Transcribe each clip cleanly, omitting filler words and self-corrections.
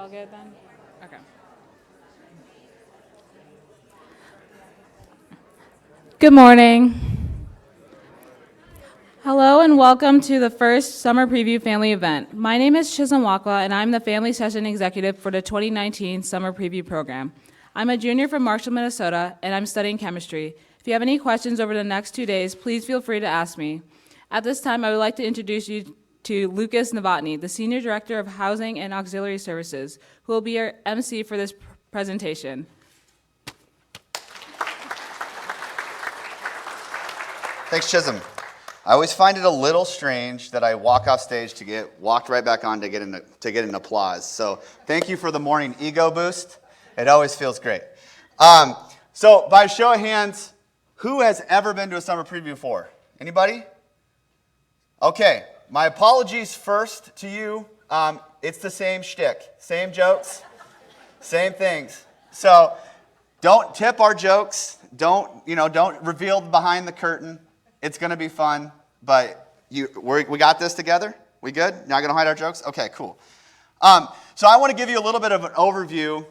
all good then? Okay. Good morning. Hello and welcome to the first Summer Preview Family event. My name is Chisholm Wakwa and I'm the Family Session Executive for the 2019 Summer Preview Program. I'm a junior from Marshall, Minnesota, and I'm studying chemistry. If you have any questions over the next 2 days, please feel free to ask me. At this time, I would like to introduce you to Lucas Novotny, the Senior Director of Housing and Auxiliary Services, who will be our MC for this presentation. Thanks, Chisholm. I always find it a little strange that I walk off stage to get walked right back on to get an applause. So thank you for the morning ego boost. It always feels great. So by show of hands, who has ever been to a summer preview before? Anybody? Okay, my apologies first to you. It's the same shtick, same jokes, same things. So don't tip our jokes. Don't reveal behind the curtain. It's going to be fun, but we got this together? We good? Not going to hide our jokes? Okay, cool. So I want to give you a little bit of an overview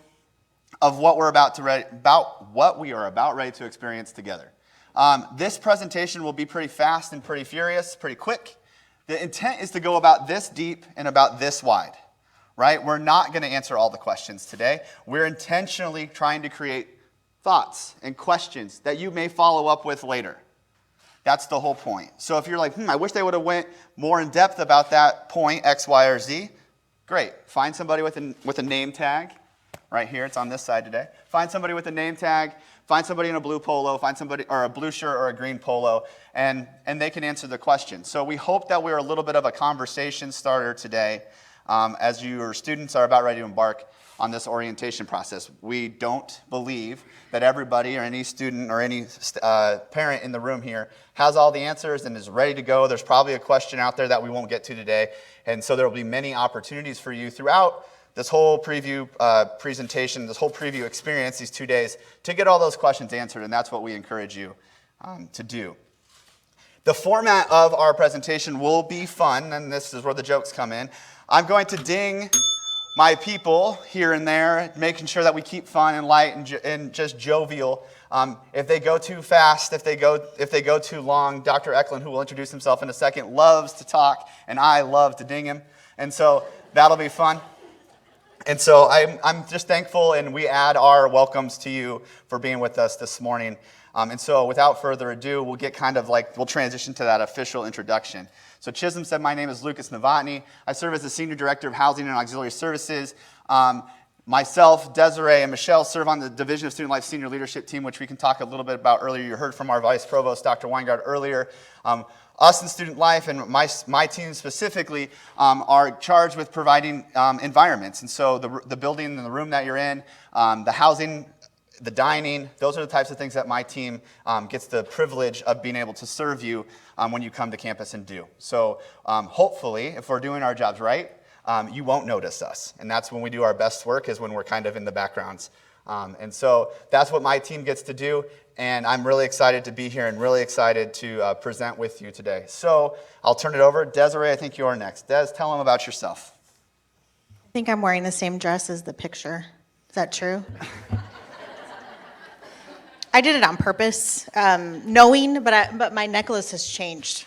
of what we are about ready to experience together. This presentation will be pretty fast and pretty furious, pretty quick. The intent is to go about this deep and about this wide, right? We're not going to answer all the questions today. We're intentionally trying to create thoughts and questions that you may follow up with later. That's the whole point. So if you're like, I wish they would have went more in depth about that point, X, Y, or Z, great. Find somebody with a name tag. Right here, it's on this side today. Find somebody with a name tag. Find somebody in a blue polo. Find somebody, or a blue shirt or a green polo, and they can answer the question. So we hope that we're a little bit of a conversation starter today as your students are about ready to embark on this orientation process. We don't believe that everybody or any student or any parent in the room here has all the answers and is ready to go. There's probably a question out there that we won't get to today. And so there will be many opportunities for you throughout this whole preview presentation, this whole preview experience, these 2 days, to get all those questions answered. And that's what we encourage you to do. The format of our presentation will be fun, and this is where the jokes come in. I'm going to ding my people here and there, making sure that we keep fun and light and just jovial. If they go too fast, if they go too long, Dr. Eklund, who will introduce himself in a second, loves to talk, and I love to ding him. And so that'll be fun. And so I'm just thankful, and we add our welcomes to you for being with us this morning. And so without further ado, we'll transition to that official introduction. So Chisholm said, my name is Lucas Novotny. I serve as the Senior Director of Housing and Auxiliary Services. Myself, Desiree, and Michelle serve on the Division of Student Life Senior Leadership Team, which we can talk a little bit about earlier. You heard from our Vice Provost, Dr. Weingart, earlier. Us in Student Life and my team specifically are charged with providing environments. And so the building and the room that you're in, the housing, the dining, those are the types of things that my team gets the privilege of being able to serve you when you come to campus and do. So hopefully, if we're doing our jobs right, you won't notice us. And that's when we do our best work, is when we're kind of in the backgrounds. And so that's what my team gets to do. And I'm really excited to be here and really excited to present with you today. So I'll turn it over. Desiree, I think you're next. Des, tell them about yourself. I think I'm wearing the same dress as the picture. Is that true? I did it on purpose, knowing, but my necklace has changed.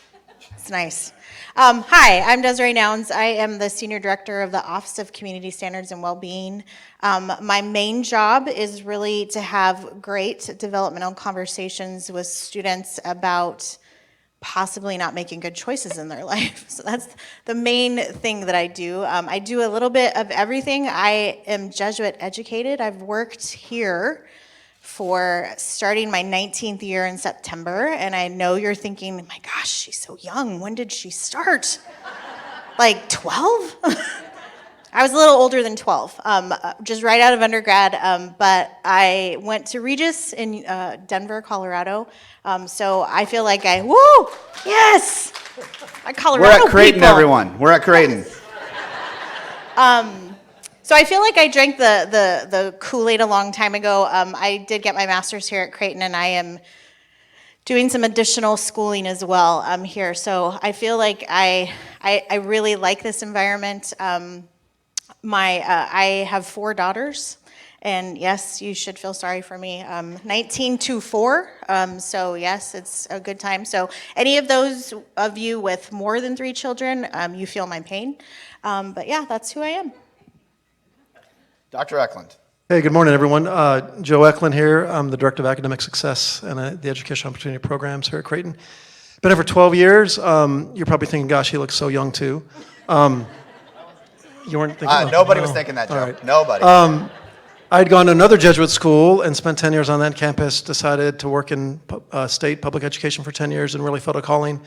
It's nice. Hi, I'm Desiree Nouns. I am the Senior Director of the Office of Community Standards and Wellbeing. My main job is really to have great developmental conversations with students about possibly not making good choices in their life. So that's the main thing that I do. I do a little bit of everything. I am Jesuit educated. I've worked here for starting my 19th year in September, and I know you're thinking, my gosh, she's so young. When did she start? Like 12? I was a little older than 12, just right out of undergrad, but I went to Regis in Denver, Colorado, so I feel like yes! My Colorado We're at Creighton, people. everyone. We're at Creighton. So I feel like I drank the Kool-Aid a long time ago. I did get my master's here at Creighton, and I am doing some additional schooling as well here. So I feel like I really like this environment. I have 4 daughters, and yes, you should feel sorry for me. 19 to 4, so yes, it's a good time. So any of those of you with more than 3 children, you feel my pain. But yeah, that's who I am. Dr. Eklund. Hey, good morning, everyone. Joe Eklund here. I'm the Director of Academic Success and the Education Opportunity Programs here at Creighton. Been here for 12 years. You're probably thinking, gosh, he looks so young, too. You weren't thinking? Nobody was thinking that, Joe. All right. Nobody. I'd gone to another Jesuit school and spent 10 years on that campus, decided to work in state public education for 10 years, and really felt a calling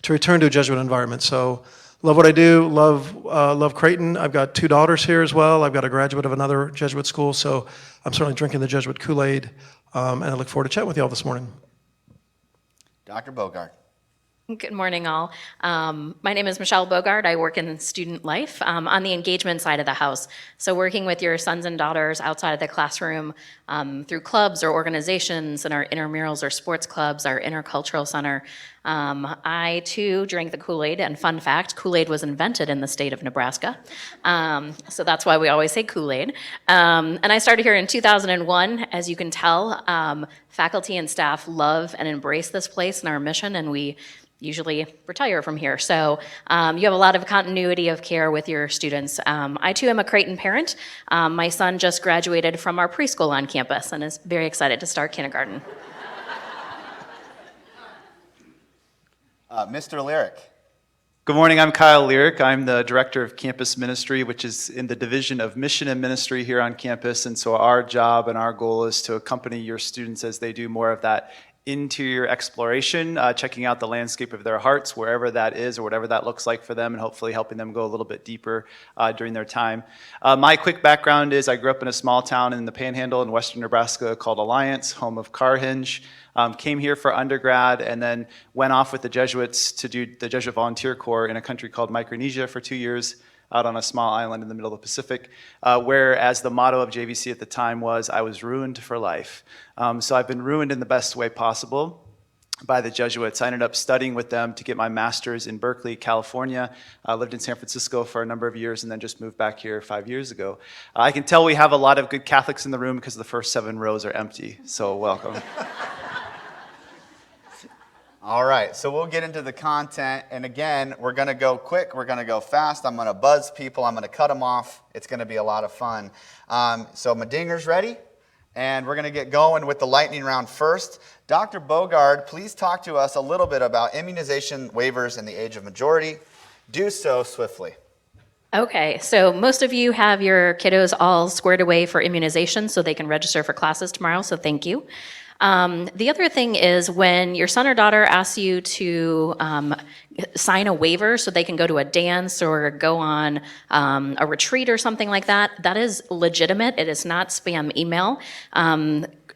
to return to a Jesuit environment. So love what I do, love Creighton. I've got 2 daughters here as well. I've got a graduate of another Jesuit school, so I'm certainly drinking the Jesuit Kool-Aid, and I look forward to chatting with you all this morning. Dr. Bogart. Good morning, all. My name is Michelle Bogart. I work in student life on the engagement side of the house. So working with your sons and daughters outside of the classroom through clubs or organizations and our intramurals or sports clubs, our intercultural center. I, too, drank the Kool-Aid, and fun fact, Kool-Aid was invented in the state of Nebraska. So that's why we always say Kool-Aid. And I started here in 2001. As you can tell, faculty and staff love and embrace this place and our mission, and we usually retire from here. So you have a lot of continuity of care with your students. I too am a Creighton parent. My son just graduated from our preschool on campus and is very excited to start kindergarten. Mr. Lyric. Good morning, I'm Kyle Lyric. I'm the Director of Campus Ministry, which is in the Division of Mission and Ministry here on campus. And so our job and our goal is to accompany your students as they do more of that interior exploration, checking out the landscape of their hearts, wherever that is or whatever that looks like for them, and hopefully helping them go a little bit deeper during their time. My quick background is I grew up in a small town in the Panhandle in western Nebraska called Alliance, home of Carhenge. Came here for undergrad and then went off with the Jesuits to do the Jesuit Volunteer Corps in a country called Micronesia for 2 years, out on a small island in the middle of the Pacific, whereas the motto of JVC at the time was, I was ruined for life. So I've been ruined in the best way possible by the Jesuits. I ended up studying with them to get my master's in Berkeley, California. I lived in San Francisco for a number of years and then just moved back here 5 years ago. I can tell we have a lot of good Catholics in the room because the first 7 rows are empty, so welcome. All right, so we'll get into the content. And again, we're going to go quick. We're going to go fast. I'm going to buzz people. I'm going to cut them off. It's going to be a lot of fun. So my dinger's ready, and we're going to get going with the lightning round first. Dr. Bogard, please talk to us a little bit about immunization waivers in the age of majority. Do so swiftly. Okay, so most of you have your kiddos all squared away for immunization so they can register for classes tomorrow, so thank you. The other thing is when your son or daughter asks you to sign a waiver so they can go to a dance or go on a retreat or something like that, that is legitimate. It is not spam email.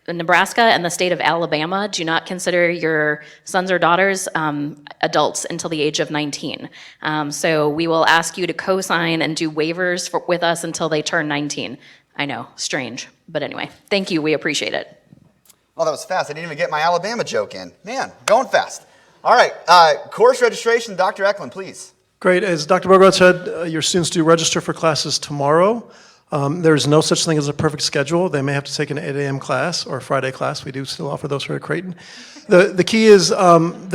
Nebraska and the state of Alabama do not consider your sons or daughters adults until the age of 19. So we will ask you to co-sign and do waivers with us until they turn 19. I know, strange, but anyway, thank you, we appreciate it. Oh, that was fast. I didn't even get my Alabama joke in. Man, going fast. All right, course registration, Dr. Eklund, please. Great. As Dr. Bogart said, your students do register for classes tomorrow. There's no such thing as a perfect schedule. They may have to take an 8 a.m. class or a Friday class. We do still offer those here at Creighton. The key is there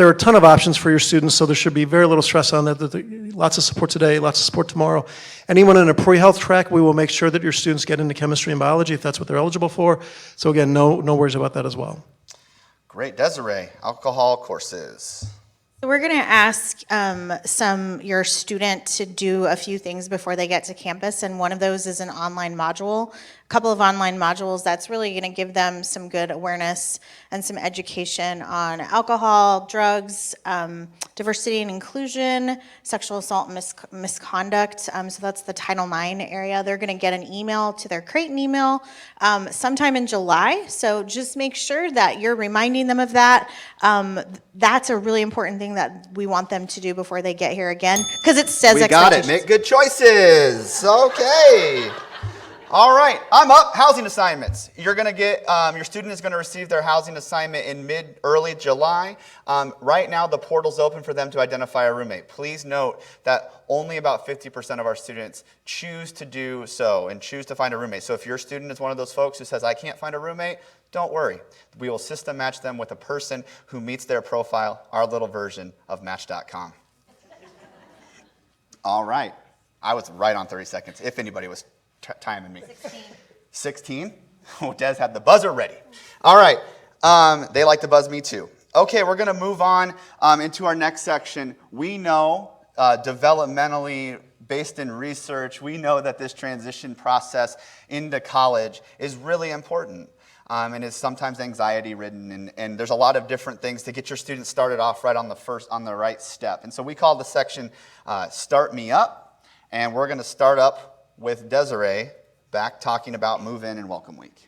are a ton of options for your students, so there should be very little stress on that. Lots of support today, lots of support tomorrow. Anyone in a pre-health track, we will make sure that your students get into chemistry and biology if that's what they're eligible for. So again, no worries about that as well. Great. Desiree, alcohol courses. So we're going to ask your student to do a few things before they get to campus, and one of those is an online module, a couple of online modules that's really going to give them some good awareness and some education on alcohol, drugs, diversity and inclusion, sexual assault and misconduct. So that's the Title IX area. They're going to get an email to their Creighton email sometime in July. So just make sure that you're reminding them of that. That's a really important thing that we want them to do before they get here again, because it says We got it. Make good choices. Okay. All right, I'm up. Housing assignments. You're going to get, your student is going to receive their housing assignment in early July. Right now, the portal's open for them to identify a roommate. Please note that only about 50% of our students choose to do so and choose to find a roommate. So if your student is one of those folks who says, I can't find a roommate, don't worry. We will system match them with a person who meets their profile, our little version of Match.com. All right. I was right on 30 seconds, if anybody was timing me. 16? Oh, Des had the buzzer ready. All right. They like to buzz me too. Okay, we're going to move on into our next section. We know, developmentally based in research, we know that this transition process into college is really important. And is sometimes anxiety-ridden, and there's a lot of different things to get your students started off right on the right step. And so we call the section "Start Me Up," and we're going to start up with Desiree back talking about move-in and welcome week.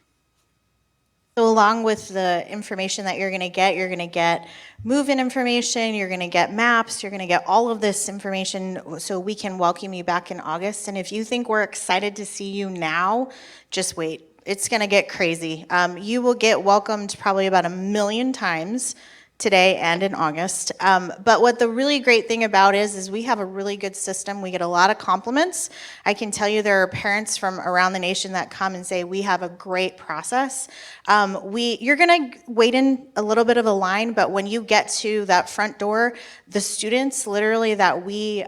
So along with the information that you're going to get move-in information, you're going to get maps, you're going to get all of this information so we can welcome you back in August. And if you think we're excited to see you now, just wait. It's going to get crazy. You will get welcomed probably about 1 million times today and in August. But what the really great thing about is we have a really good system. We get a lot of compliments. I can tell you there are parents from around the nation that come and say we have a great process. You're going to wait in a little bit of a line, but when you get to that front door, the students literally that we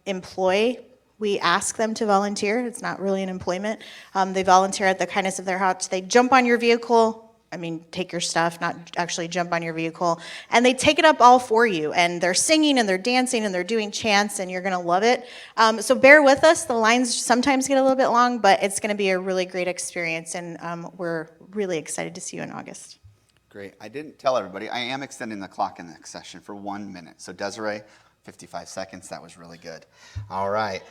employ, we ask them to volunteer. It's not really an employment. They volunteer at the kindness of their hearts. They jump on your vehicle. Take your stuff, not actually jump on your vehicle. And they take it up all for you. And they're singing and they're dancing and they're doing chants and you're going to love it. So bear with us. The lines sometimes get a little bit long, but it's going to be a really great experience. And we're really excited to see you in August. Great. I didn't tell everybody. I am extending the clock in the next session for 1 minute. So Desiree, 55 seconds. That was really good. All right.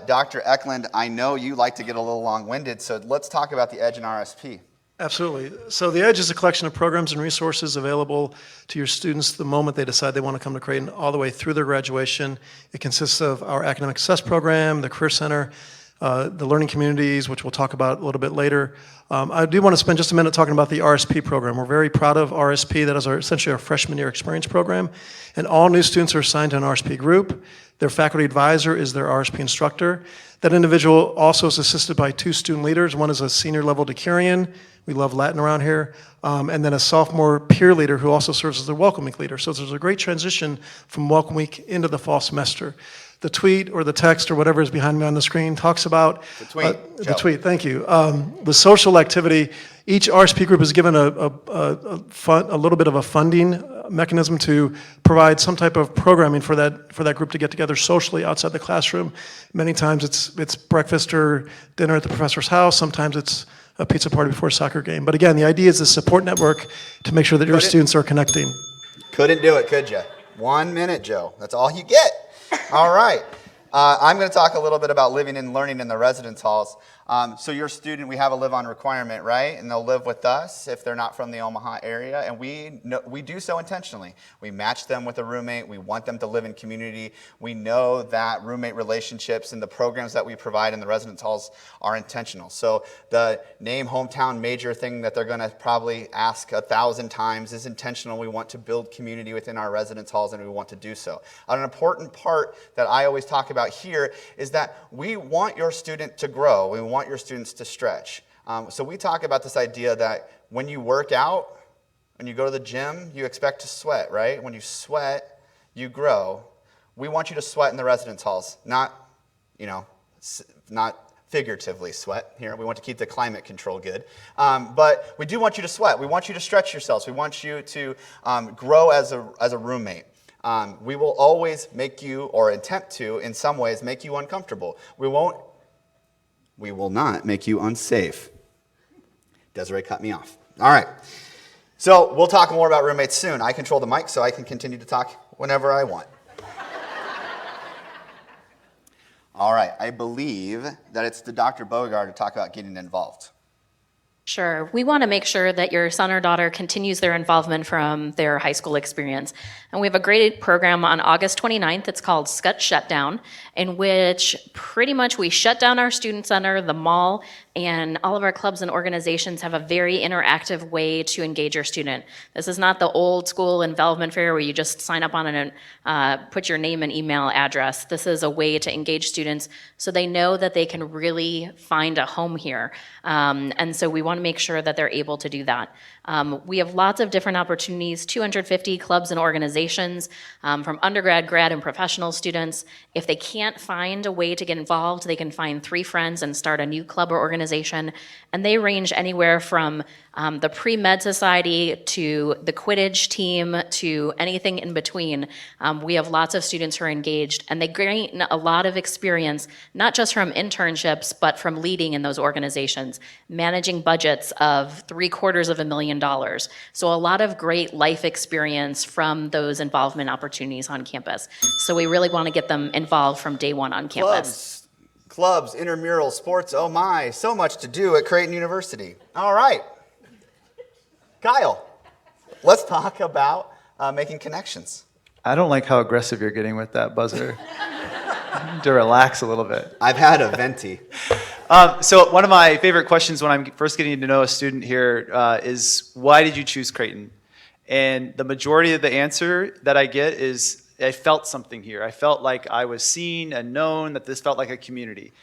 Dr. Eklund, I know you like to get a little long-winded, so let's talk about the EDGE and RSP. Absolutely. So the EDGE is a collection of programs and resources available to your students the moment they decide they want to come to Creighton, all the way through their graduation. It consists of our academic success program, the Career Center, the learning communities, which we'll talk about a little bit later. I do want to spend just a minute talking about the RSP program. We're very proud of RSP. That is essentially our freshman year experience program. And all new students are assigned to an RSP group. Their faculty advisor is their RSP instructor. That individual also is assisted by 2 student leaders. One is a senior level decurion. We love Latin around here. And then a sophomore peer leader who also serves as their welcome week leader. So there's a great transition from welcome week into the fall semester. The tweet or the text or whatever is behind me on the screen talks about the tweet. Thank you. The social activity. Each RSP group is given a little bit of a funding mechanism to provide some type of programming for that group to get together socially outside the classroom. Many times it's breakfast or dinner at the professor's house. Sometimes it's a pizza party before a soccer game. But again, the idea is a support network to make sure that your students are connecting. Couldn't do it, could you? 1 minute, Joe. That's all you get. All right. I'm going to talk a little bit about living and learning in the residence halls. So your student, we have a live-on requirement, right? And they'll live with us if they're not from the Omaha area. And we do so intentionally. We match them with a roommate. We want them to live in community. We know that roommate relationships and the programs that we provide in the residence halls are intentional. So the name, hometown, major thing that they're going to probably ask 1,000 times is intentional. We want to build community within our residence halls, and we want to do so. An important part that I always talk about here is that we want your student to grow. We want your students to stretch. So we talk about this idea that when you work out, when you go to the gym, you expect to sweat, right? When you sweat, you grow. We want you to sweat in the residence halls, not figuratively sweat here. We want to keep the climate control good. But we do want you to sweat. We want you to stretch yourselves. We want you to grow as a roommate. We will always make you, or attempt to, in some ways, make you uncomfortable. We will not make you unsafe. Desiree cut me off. All right. So we'll talk more about roommates soon. I control the mic, so I can continue to talk whenever I want. All right. I believe that it's to Dr. Bogard to talk about getting involved. Sure. We want to make sure that your son or daughter continues their involvement from their high school experience. And we have a great program on August 29th. It's called Scut Shutdown. in which pretty much we shut down our student center, the mall, and all of our clubs and organizations have a very interactive way to engage your student. This is not the old school involvement fair where you just sign up on and put your name and email address. This is a way to engage students so they know that they can really find a home here. And so we want to make sure that they're able to do that. We have lots of different opportunities, 250 clubs and organizations, from undergrad, grad, and professional students. If they can't find a way to get involved, they can find 3 friends and start a new club or organization. And they range anywhere from the pre-med society to the Quidditch team to anything in between. We have lots of students who are engaged, and they gain a lot of experience, not just from internships, but from leading in those organizations, managing budgets of $750,000. So a lot of great life experience from those involvement opportunities on campus. So we really want to get them involved from day one on campus. Clubs, intramural, sports, oh my, so much to do at Creighton University. All right. Kyle, let's talk about making connections. I don't like how aggressive you're getting with that buzzer. You need to relax a little bit. I've had a venti. So one of my favorite questions when I'm first getting to know a student here is, why did you choose Creighton? And the majority of the answer that I get is, I felt something here. I felt like I was seen and known, that this felt like a community.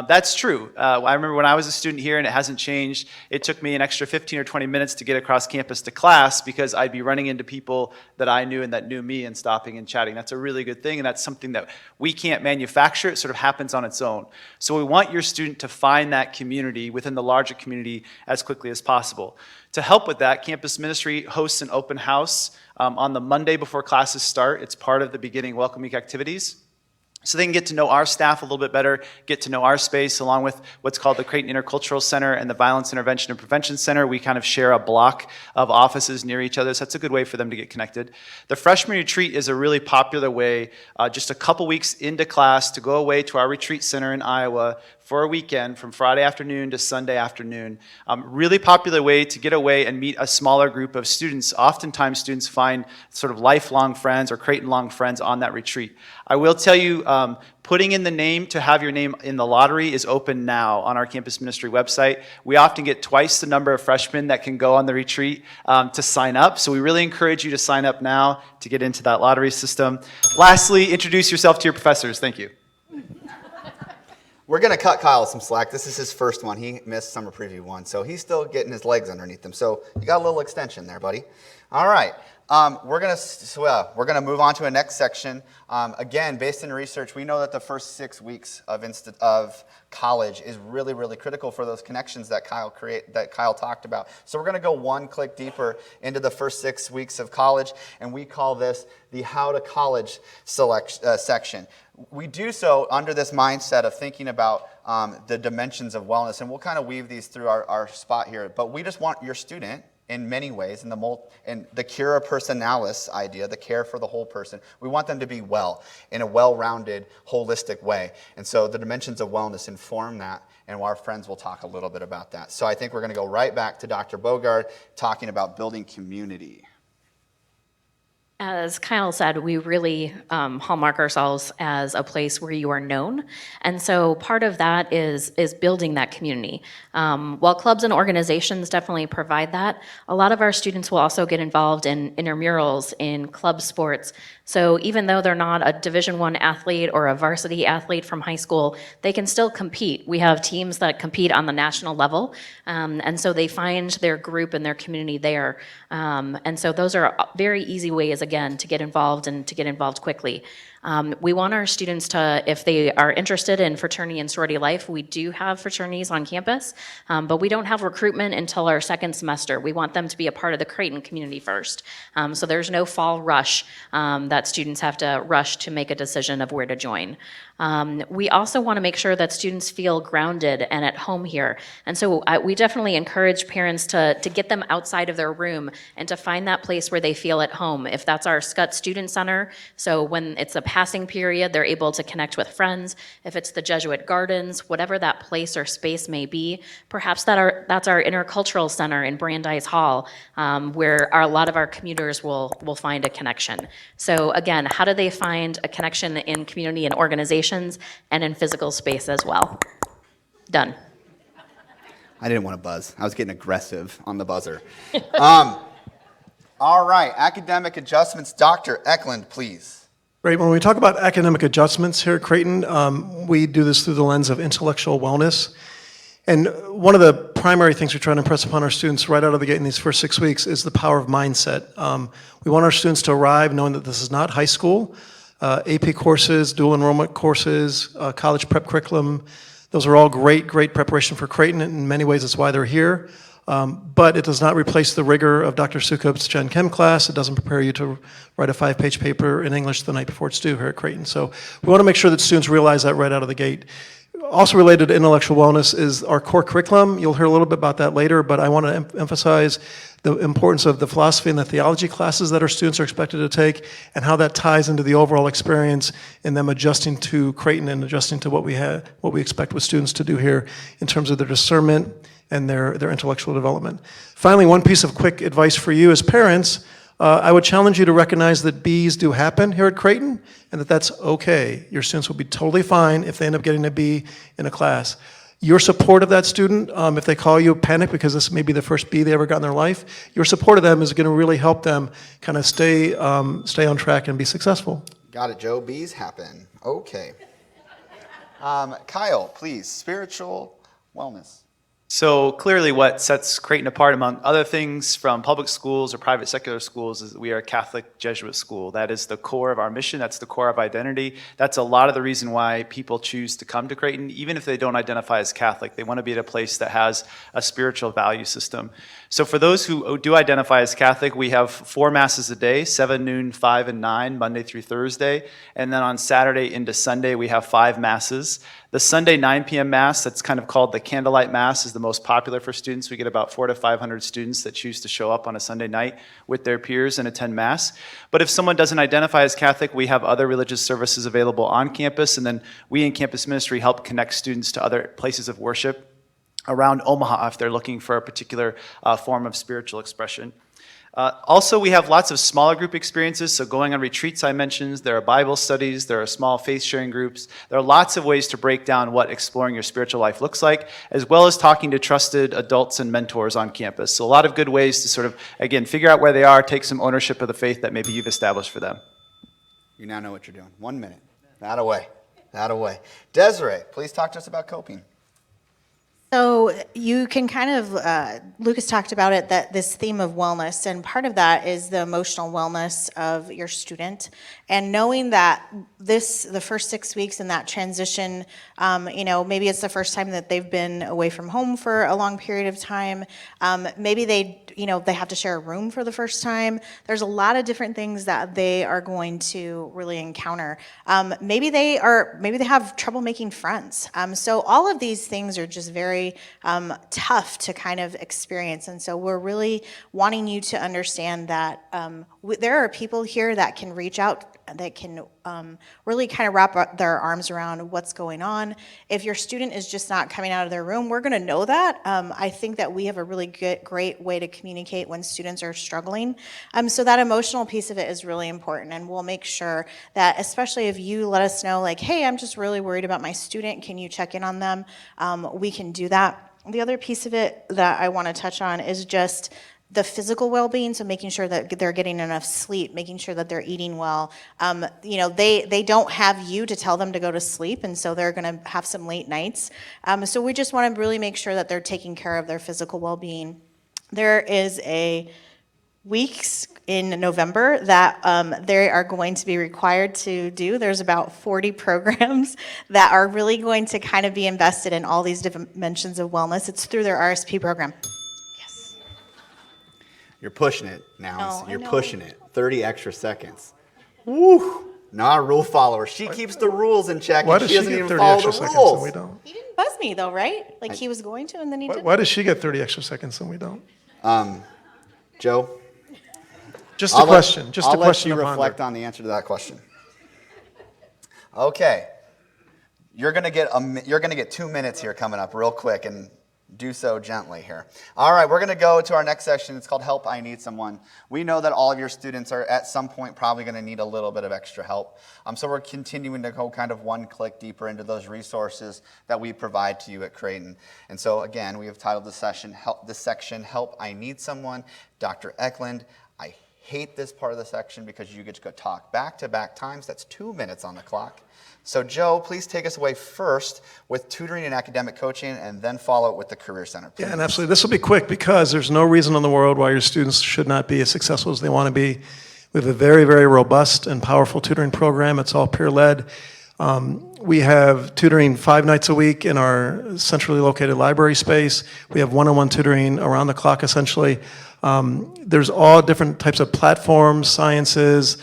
That's true. I remember when I was a student here, and it hasn't changed, it took me an extra 15 or 20 minutes to get across campus to class because I'd be running into people that I knew and that knew me and stopping and chatting. That's a really good thing, and that's something that we can't manufacture. It sort of happens on its own. So we want your student to find that community within the larger community as quickly as possible. To help with that, Campus Ministry hosts an open house on the Monday before classes start. It's part of the beginning Welcome Week activities. So they can get to know our staff a little bit better, get to know our space, along with what's called the Creighton Intercultural Center and the Violence Intervention and Prevention Center. We kind of share a block of offices near each other, so that's a good way for them to get connected. The freshman retreat is a really popular way, just a couple weeks into class, to go away to our retreat center in Iowa for a weekend from Friday afternoon to Sunday afternoon. Really popular way to get away and meet a smaller group of students. Oftentimes students find sort of lifelong friends or Creighton-long friends on that retreat. I will tell you, putting in the name to have your name in the lottery is open now on our Campus Ministry website. We often get twice the number of freshmen that can go on the retreat to sign up. So we really encourage you to sign up now to get into that lottery system. Lastly, introduce yourself to your professors. Thank you. We're going to cut Kyle some slack. This is his first one. He missed Summer Preview 1, so he's still getting his legs underneath him. So you got a little extension there, buddy. All right. We're going to move on to a next section. Again, based in research, we know that the first 6 weeks of college is really, really critical for those connections that Kyle talked about. So we're going to go one click deeper into the first 6 weeks of college, and we call this the How to College section. We do so under this mindset of thinking about the dimensions of wellness, and we'll kind of weave these through our spot here. But we just want your student, in many ways, in the cura personalis idea, the care for the whole person, we want them to be well, in a well-rounded, holistic way. And so the dimensions of wellness inform that, and our friends will talk a little bit about that. So I think we're going to go right back to Dr. Bogard talking about building community. As Kyle said, we really hallmark ourselves as a place where you are known. And so part of that is building that community. While clubs and organizations definitely provide that, a lot of our students will also get involved in intramurals, in club sports. So even though they're not a Division I athlete or a varsity athlete from high school, they can still compete. We have teams that compete on the national level, and so they find their group and their community there. And so those are very easy ways, again, to get involved and to get involved quickly. We want our students to, if they are interested in fraternity and sorority life, we do have fraternities on campus, but we don't have recruitment until our second semester. We want them to be a part of the Creighton community first. So there's no fall rush that students have to rush to make a decision of where to join. We also want to make sure that students feel grounded and at home here. And so we definitely encourage parents to get them outside of their room and to find that place where they feel at home. If that's our SCUT Student Center, so when it's a passing period, they're able to connect with friends. If it's the Jesuit Gardens, whatever that place or space may be, perhaps that's our intercultural center in Brandeis Hall, where a lot of our commuters will find a connection. So again, how do they find a connection in community and organizations and in physical space as well? Done. I didn't want to buzz. I was getting aggressive on the buzzer. All right, academic adjustments. Dr. Eklund, please. Great. When we talk about academic adjustments here at Creighton, we do this through the lens of intellectual wellness. And one of the primary things we try to impress upon our students right out of the gate in these first 6 weeks is the power of mindset. We want our students to arrive knowing that this is not high school. AP courses, dual enrollment courses, college prep curriculum, those are all great preparation for Creighton. In many ways, it's why they're here. But it does not replace the rigor of Dr. Sukup's Gen Chem class. It doesn't prepare you to write a 5-page paper in English the night before it's due here at Creighton. So we want to make sure that students realize that right out of the gate. Also related to intellectual wellness is our core curriculum. You'll hear a little bit about that later, but I want to emphasize the importance of the philosophy and the theology classes that our students are expected to take and how that ties into the overall experience in them adjusting to Creighton and adjusting to what we expect with students to do here in terms of their discernment and their intellectual development. Finally, one piece of quick advice for you as parents, I would challenge you to recognize that Bs do happen here at Creighton and that that's okay. Your students will be totally fine if they end up getting a B in a class. Your support of that student, if they call you panic because this may be the first B they ever got in their life, your support of them is going to really help them kind of stay on track and be successful. Got it, Joe. B's happen. Okay. Kyle, please, spiritual wellness. So clearly what sets Creighton apart among other things from public schools or private secular schools is that we are a Catholic Jesuit school. That is the core of our mission. That's the core of identity. That's a lot of the reason why people choose to come to Creighton, even if they don't identify as Catholic. They want to be at a place that has a spiritual value system. So for those who do identify as Catholic, we have 4 masses a day, 7, noon, 5, and 9, Monday through Thursday. And then on Saturday into Sunday, we have 5 masses. The Sunday 9 p.m. Mass, that's kind of called the Candlelight Mass, is the most popular for students. We get about 400 to 500 students that choose to show up on a Sunday night with their peers and attend Mass. But if someone doesn't identify as Catholic, we have other religious services available on campus, and then we in campus ministry help connect students to other places of worship around Omaha if they're looking for a particular form of spiritual expression. Also, we have lots of smaller group experiences, so going on retreats I mentioned, there are Bible studies, there are small faith-sharing groups. There are lots of ways to break down what exploring your spiritual life looks like, as well as talking to trusted adults and mentors on campus. So a lot of good ways to sort of, again, figure out where they are, take some ownership of the faith that maybe you've established for them. You now know what you're doing. 1 minute. That away. That away. Desiree, please talk to us about coping. So you can kind of, Lucas talked about it, that this theme of wellness, and part of that is the emotional wellness of your student, and knowing that the first 6 weeks in that transition, maybe it's the first time that they've been away from home for a long period of time. Maybe they have to share a room for the first time. There's a lot of different things that they are going to really encounter. Maybe they have trouble making friends. So all of these things are just very tough to kind of experience. And so we're really wanting you to understand that there are people here that can reach out, that can really kind of wrap their arms around what's going on. If your student is just not coming out of their room, we're going to know that. I think that we have a really great way to communicate when students are struggling. So that emotional piece of it is really important, and we'll make sure that, especially if you let us know, like, hey, I'm just really worried about my student, can you check in on them? We can do that. The other piece of it that I want to touch on is just the physical well-being, so making sure that they're getting enough sleep, making sure that they're eating well. They don't have you to tell them to go to sleep, and so they're going to have some late nights. So we just want to really make sure that they're taking care of their physical well-being. There is a weeks in November that they are going to be required to do. There's about 40 programs that are really going to kind of be invested in all these different dimensions of wellness. It's through their RSP program. You're pushing it now. No, You're I know. pushing it. 30 extra seconds. Woo! Not a rule follower. She keeps the rules in check, Why and does she she doesn't get even 30 follow extra the seconds rules. and we don't? He didn't buzz me though, right? Like he was going to, and then he didn't. Why does she get 30 extra seconds and we don't? Joe? Just a question. Just a I'll question let to you ponder. reflect on the answer to that question. Okay. You're gonna get 2 minutes here coming up real quick, and do so gently here. All right, we're gonna go to our next section. It's called Help, I Need Someone. We know that all of your students are at some point probably gonna need a little bit of extra help. So we're continuing to go kind of one click deeper into those resources that we provide to you at Creighton. And so again, we have titled this section, Help, I Need Someone. Dr. Eklund, I hate this part of the section because you get to go talk back-to-back times. That's 2 minutes on the clock. So Joe, please take us away first with tutoring and academic coaching, and then follow it with the Career Center. Please. Yeah, and absolutely. This will be quick because there's no reason in the world why your students should not be as successful as they want to be. We have a very, very robust and powerful tutoring program. It's all peer-led. We have tutoring 5 nights a week in our centrally located library space. We have one-on-one tutoring around the clock, essentially. There's all different types of platforms, sciences,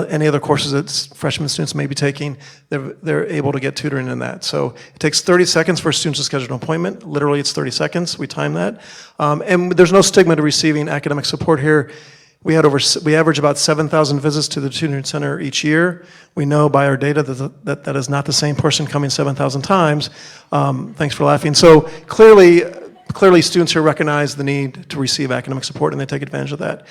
any other courses that freshman students may be taking. They're able to get tutoring in that. So it takes 30 seconds for students to schedule an appointment. Literally, it's 30 seconds. We time that. And there's no stigma to receiving academic support here. We average about 7,000 visits to the tutoring center each year. We know by our data that is not the same person coming 7,000 times. Thanks for laughing. So clearly students here recognize the need to receive academic support, and they take advantage of that.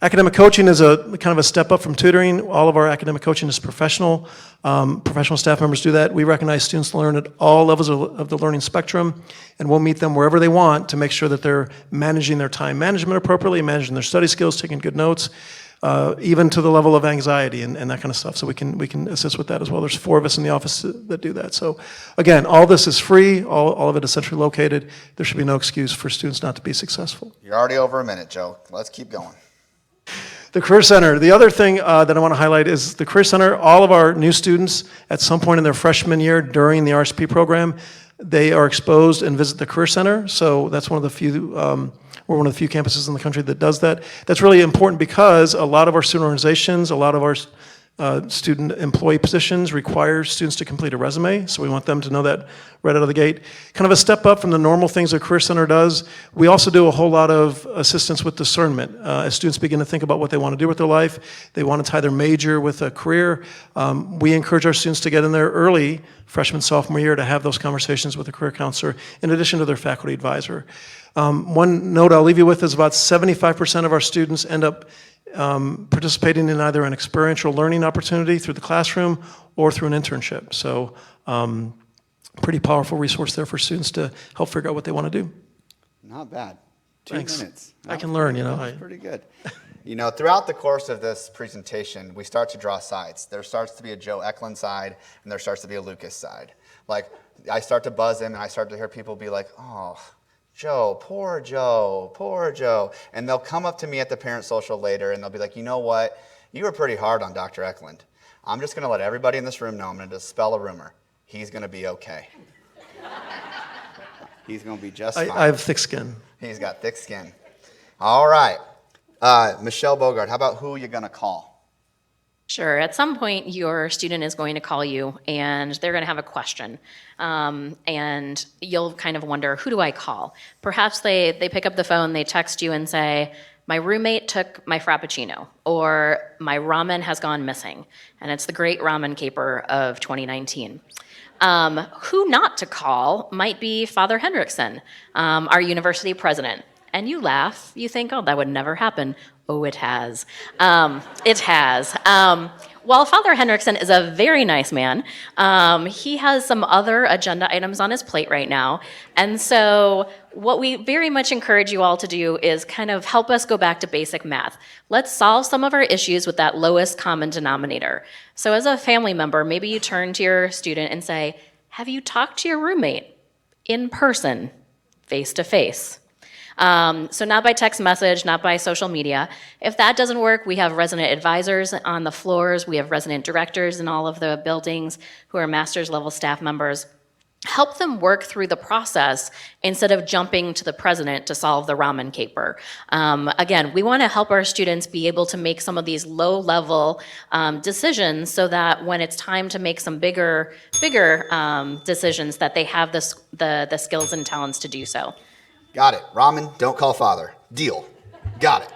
Academic coaching is a kind of a step up from tutoring. All of our academic coaching is professional. Professional staff members do that. We recognize students learn at all levels of the learning spectrum, and we'll meet them wherever they want to make sure that they're managing their time management appropriately, managing their study skills, taking good notes, even to the level of anxiety and that kind of stuff. So we can assist with that as well. There's 4 of us in the office that do that. So again, all this is free. All of it is centrally located. There should be no excuse for students not to be successful. You're already over a minute, Joe. Let's keep going. The Career Center. The other thing that I want to highlight is the Career Center. All of our new students at some point in their freshman year during the RSP program, they are exposed and visit the Career Center. So that's one of the few, we're one of the few campuses in the country that does that. That's really important because a lot of our student organizations, a lot of our student employee positions require students to complete a resume, so we want them to know that right out of the gate. Kind of a step up from the normal things that Career Center does. We also do a whole lot of assistance with discernment. As students begin to think about what they want to do with their life, they want to tie their major with a career, we encourage our students to get in there early, freshman, sophomore year, to have those conversations with a career counselor in addition to their faculty advisor. One note I'll leave you with is about 75% of our students end up participating in either an experiential learning opportunity through the classroom or through an internship. So pretty powerful resource there for students to help figure out what they want to do. Not bad. 2 Thanks. minutes. I can learn, you know. That's pretty good. Throughout the course of this presentation, we start to draw sides. There starts to be a Joe Eklund side, and there starts to be a Lucas side. Like, I start to buzz in, and I start to hear people be like, oh, Joe, poor Joe, poor Joe. And they'll come up to me at the parent social later, and they'll be like, you know what? You were pretty hard on Dr. Eklund. I'm just going to let everybody in this room know I'm going to dispel a rumor. He's going to be okay. He's going to be just fine. I have thick skin. He's got thick skin. All right. Michelle Bogart, how about who you're going to call? Sure. At some point, your student is going to call you, and they're going to have a question. And you'll kind of wonder, who do I call? Perhaps they pick up the phone, they text you and say, my roommate took my Frappuccino, or my ramen has gone missing. And it's the great ramen caper of 2019. Who not to call might be Father Hendrickson, our university president. And you laugh, you think, oh, that would never happen. Oh, it has. It has. While Father Hendrickson is a very nice man, he has some other agenda items on his plate right now. And so what we very much encourage you all to do is kind of help us go back to basic math. Let's solve some of our issues with that lowest common denominator. So as a family member, maybe you turn to your student and say, have you talked to your roommate in person, face to face? So not by text message, not by social media. If that doesn't work, we have resident advisors on the floors. We have resident directors in all of the buildings who are master's level staff members. Help them work through the process instead of jumping to the president to solve the ramen caper. Again, we want to help our students be able to make some of these low-level decisions so that when it's time to make some bigger decisions, that they have the skills and talents to do so. Got it. Ramen, don't call father. Deal. Got it.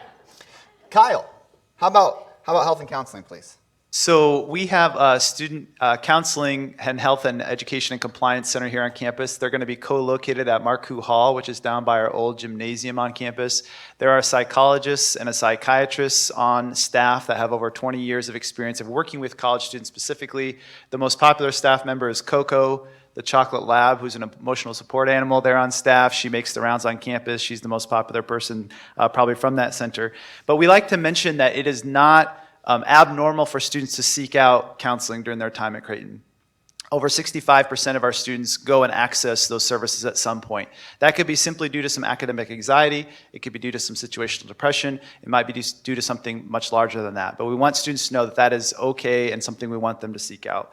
Kyle, how about health and counseling, please? So we have a student counseling and health and education and compliance center here on campus. They're going to be co-located at Marcoux Hall, which is down by our old gymnasium on campus. There are psychologists and a psychiatrist on staff that have over 20 years of experience of working with college students specifically. The most popular staff member is Coco, the chocolate lab, who's an emotional support animal there on staff. She makes the rounds on campus. She's the most popular person probably from that center. But we like to mention that it is not abnormal for students to seek out counseling during their time at Creighton. Over 65% of our students go and access those services at some point. That could be simply due to some academic anxiety. It could be due to some situational depression. It might be due to something much larger than that. But we want students to know that that is okay and something we want them to seek out.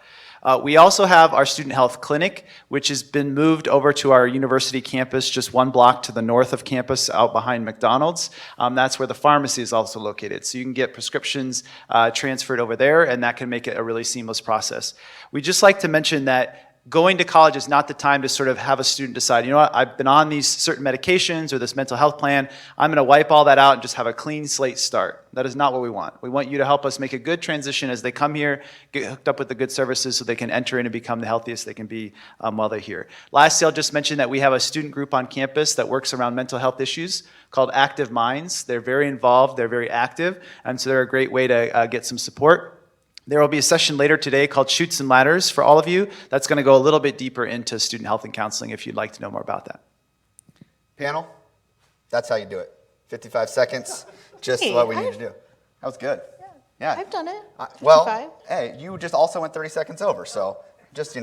We also have our student health clinic, which has been moved over to our university campus, just one block to the north of campus, out behind McDonald's. That's where the pharmacy is also located. So you can get prescriptions transferred over there, and that can make it a really seamless process. We just like to mention that going to college is not the time to sort of have a student decide, you know what, I've been on these certain medications or this mental health plan, I'm going to wipe all that out and just have a clean slate start. That is not what we want. We want you to help us make a good transition as they come here, get hooked up with the good services so they can enter in and become the healthiest they can be while they're here. Lastly, I'll just mention that we have a student group on campus that works around mental health issues called Active Minds. They're very involved, they're very active, and so they're a great way to get some support. There will be a session later today called Chutes and Ladders for all of you. That's going to go a little bit deeper into student health and counseling if you'd like to know more about that. Panel, that's how you do it. 55 seconds, just Hey, what we need to do. That was good. Yeah. I've done it. Well, 55. hey, you just also went 30 seconds over, so just,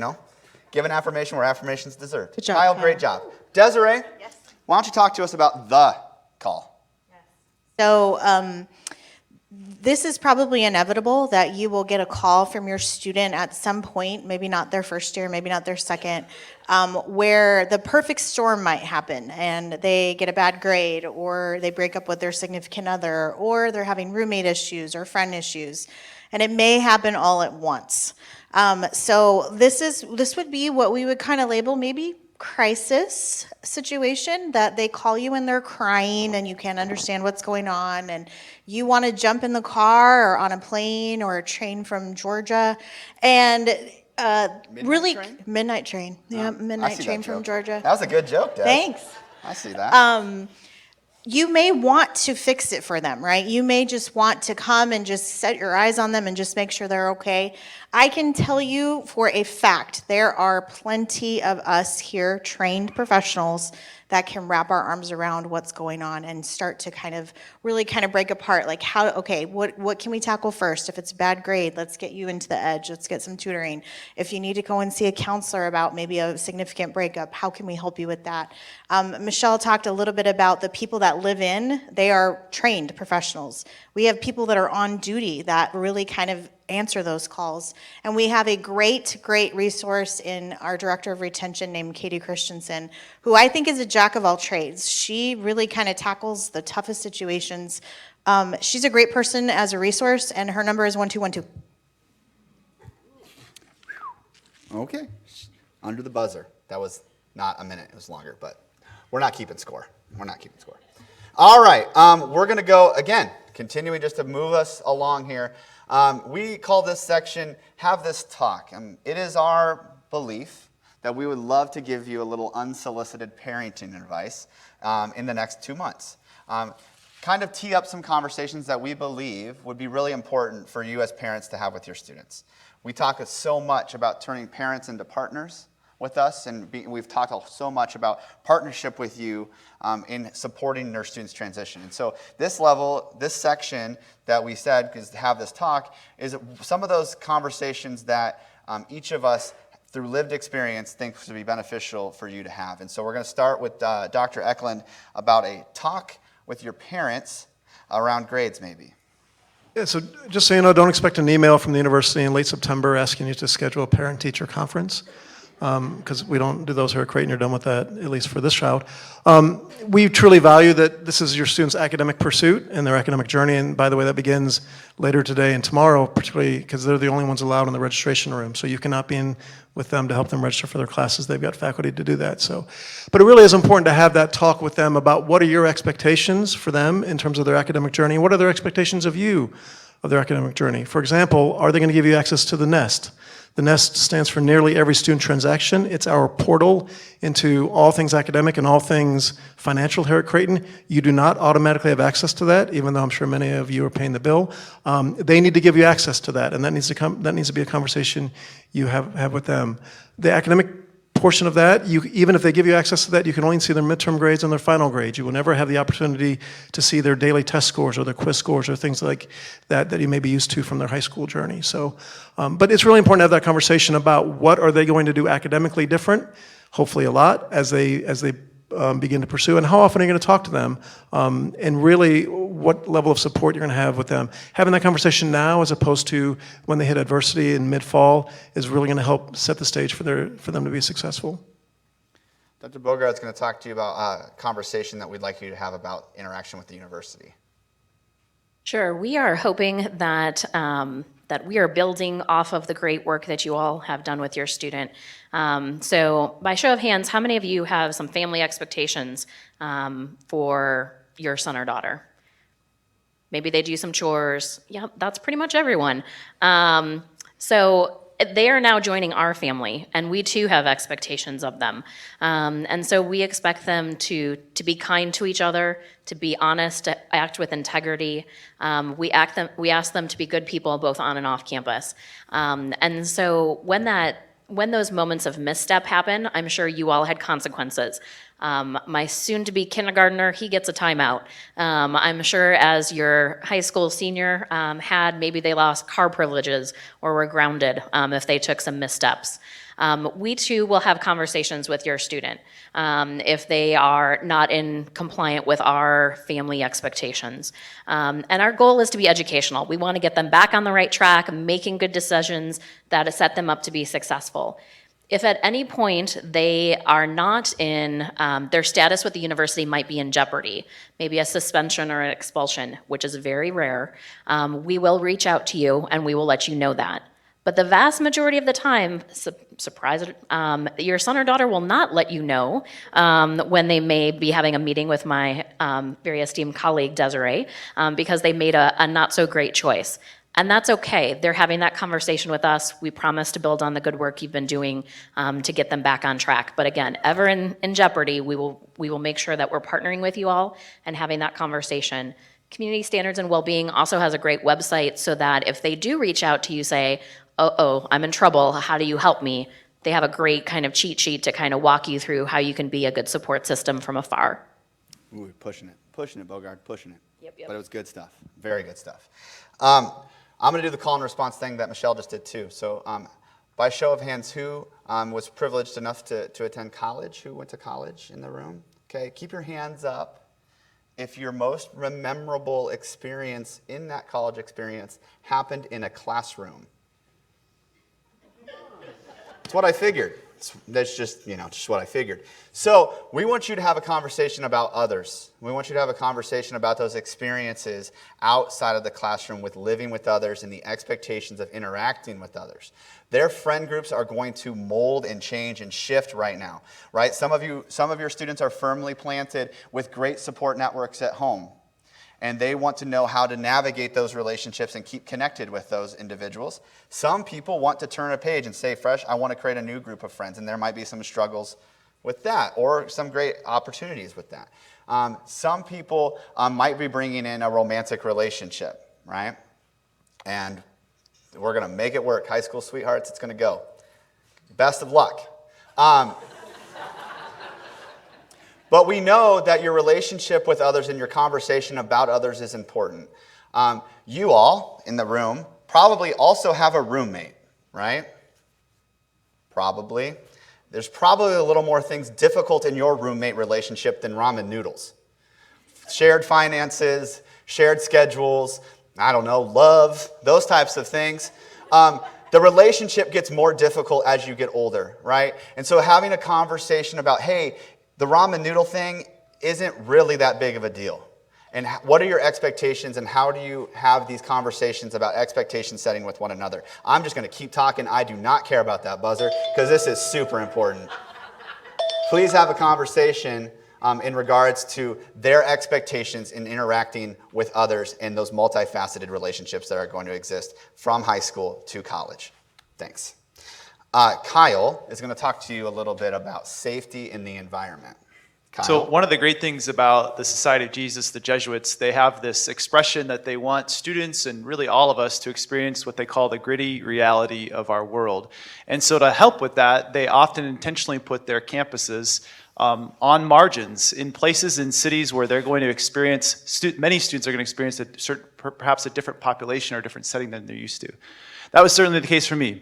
give an affirmation where affirmation's deserved. Good job, Kyle, Kyle. great job. Desiree, Yes. why don't you talk to us about the call? So this is probably inevitable that you will get a call from your student at some point, maybe not their first year, maybe not their second, where the perfect storm might happen and they get a bad grade or they break up with their significant other or they're having roommate issues or friend issues. And it may happen all at once. So this would be what we would kind of label maybe crisis situation, that they call you and they're crying and you can't understand what's going on and you want to jump in the car or on a plane or a train from Georgia and midnight train. Yeah, I midnight see train that from joke. Georgia. That was a good joke, Des. Thanks. I see that. You may want to fix it for them, right? You may just want to come and just set your eyes on them and just make sure they're okay. I can tell you for a fact, there are plenty of us here, trained professionals, that can wrap our arms around what's going on and start to really break apart, like what can we tackle first? If it's a bad grade, let's get you into the edge, let's get some tutoring. If you need to go and see a counselor about maybe a significant breakup, how can we help you with that? Michelle talked a little bit about the people that live in, they are trained professionals. We have people that are on duty that really answer those calls. And we have a great resource in our Director of Retention named Katie Christensen, who I think is a jack of all trades. She really tackles the toughest situations. She's a great person as a resource, and her number is 1212. Okay. Under the buzzer. That was not a minute. It was longer, but we're not keeping score. All right. We're going to go, again, continuing just to move us along here. We call this section, Have This Talk. It is our belief that we would love to give you a little unsolicited parenting advice in the next 2 months. Kind of tee up some conversations that we believe would be really important for you as parents to have with your students. We talk so much about turning parents into partners with us, and we've talked so much about partnership with you in supporting their students' transition. And so this section that we said, because to have this talk, is some of those conversations that each of us, through lived experience, thinks would be beneficial for you to have. And so we're going to start with Dr. Eklund about a talk with your parents around grades, maybe. Yeah, so just so you know, don't expect an email from the university in late September asking you to schedule a parent-teacher conference, because we don't do those here at Creighton. You're done with that, at least for this child. We truly value that this is your students' academic pursuit and their academic journey, and by the way, that begins later today and tomorrow, particularly because they're the only ones allowed in the registration room, so you cannot be in with them to help them register for their classes. They've got faculty to do that. But it really is important to have that talk with them about what are your expectations for them in terms of their academic journey, and what are their expectations of you of their academic journey. For example, are they going to give you access to the Nest? The Nest stands for Nearly Every Student Transaction. It's our portal into all things academic and all things financial here at Creighton. You do not automatically have access to that, even though I'm sure many of you are paying the bill. They need to give you access to that, and that needs to be a conversation you have with them. The academic portion of that, even if they give you access to that, you can only see their midterm grades and their final grades. You will never have the opportunity to see their daily test scores or their quiz scores or things like that you may be used to from their high school journey. So, but it's really important to have that conversation about what are they going to do academically different, hopefully a lot, as they begin to pursue, and how often are you going to talk to them, and really what level of support you're going to have with them. Having that conversation now as opposed to when they hit adversity in mid-fall is really going to help set the stage for them to be successful. Dr. Bogart's going to talk to you about a conversation that we'd like you to have about interaction with the university. Sure. We are hoping that that we are building off of the great work that you all have done with your student. So by show of hands, how many of you have some family expectations for your son or daughter? Maybe they do some chores. Yeah, that's pretty much everyone. So they are now joining our family, and we too have expectations of them. And so we expect them to be kind to each other, to be honest, to act with integrity. We ask them to be good people both on and off campus. And so when those moments of misstep happen, I'm sure you all had consequences. My soon-to-be kindergartner, he gets a timeout. I'm sure as your high school senior maybe they lost car privileges or were grounded if they took some missteps. We too will have conversations with your student if they are not in compliant with our family expectations. And our goal is to be educational. We want to get them back on the right track, making good decisions that set them up to be successful. If at any point they are not in, their status with the university might be in jeopardy, maybe a suspension or an expulsion, which is very rare, we will reach out to you and we will let you know that. But the vast majority of the time, your son or daughter will not let you know when they may be having a meeting with my very esteemed colleague, Desiree, because they made a not so great choice. And that's okay. They're having that conversation with us. We promise to build on the good work you've been doing to get them back on track. But again, ever in jeopardy, we will make sure that we're partnering with you all and having that conversation. Community Standards and Wellbeing also has a great website so that if they do reach out to you, say, oh, I'm in trouble, how do you help me? They have a great kind of cheat sheet to kind of walk you through how you can be a good support system from afar. Ooh, pushing it, Bogart, pushing it. Yep. But it was good stuff, very good stuff. I'm going to do the call and response thing that Michelle just did too. So by show of hands, who was privileged enough to attend college? Who went to college in the room? Okay, keep your hands up if your most memorable experience in that college experience happened in a classroom. That's what I figured. That's just what I figured. So we want you to have a conversation about others. We want you to have a conversation about those experiences outside of the classroom with living with others and the expectations of interacting with others. Their friend groups are going to mold and change and shift right now, right? Some of your students are firmly planted with great support networks at home. And they want to know how to navigate those relationships and keep connected with those individuals. Some people want to turn a page and say, fresh, I want to create a new group of friends. And there might be some struggles with that or some great opportunities with that. Some people might be bringing in a romantic relationship, right? And we're going to make it work. High school sweethearts, it's going to go. Best of luck. But we know that your relationship with others and your conversation about others is important. You all in the room probably also have a roommate, right? Probably. There's probably a little more things difficult in your roommate relationship than ramen noodles. Shared finances, shared schedules, I don't know, love, those types of things. The relationship gets more difficult as you get older, right? And so having a conversation about, hey, the ramen noodle thing isn't really that big of a deal. And what are your expectations and how do you have these conversations about expectation setting with one another? I'm just going to keep talking. I do not care about that buzzer because this is super important. Please have a conversation in regards to their expectations in interacting with others in those multifaceted relationships that are going to exist from high school to college. Thanks. Kyle is going to talk to you a little bit about safety in the environment. Kyle? So one of the great things about the Society of Jesus, the Jesuits, they have this expression that they want students and really all of us to experience what they call the gritty reality of our world. And so to help with that, they often intentionally put their campuses on margins in places in cities where they're going to experience, many students are going to experience perhaps a different population or a different setting than they're used to. That was certainly the case for me.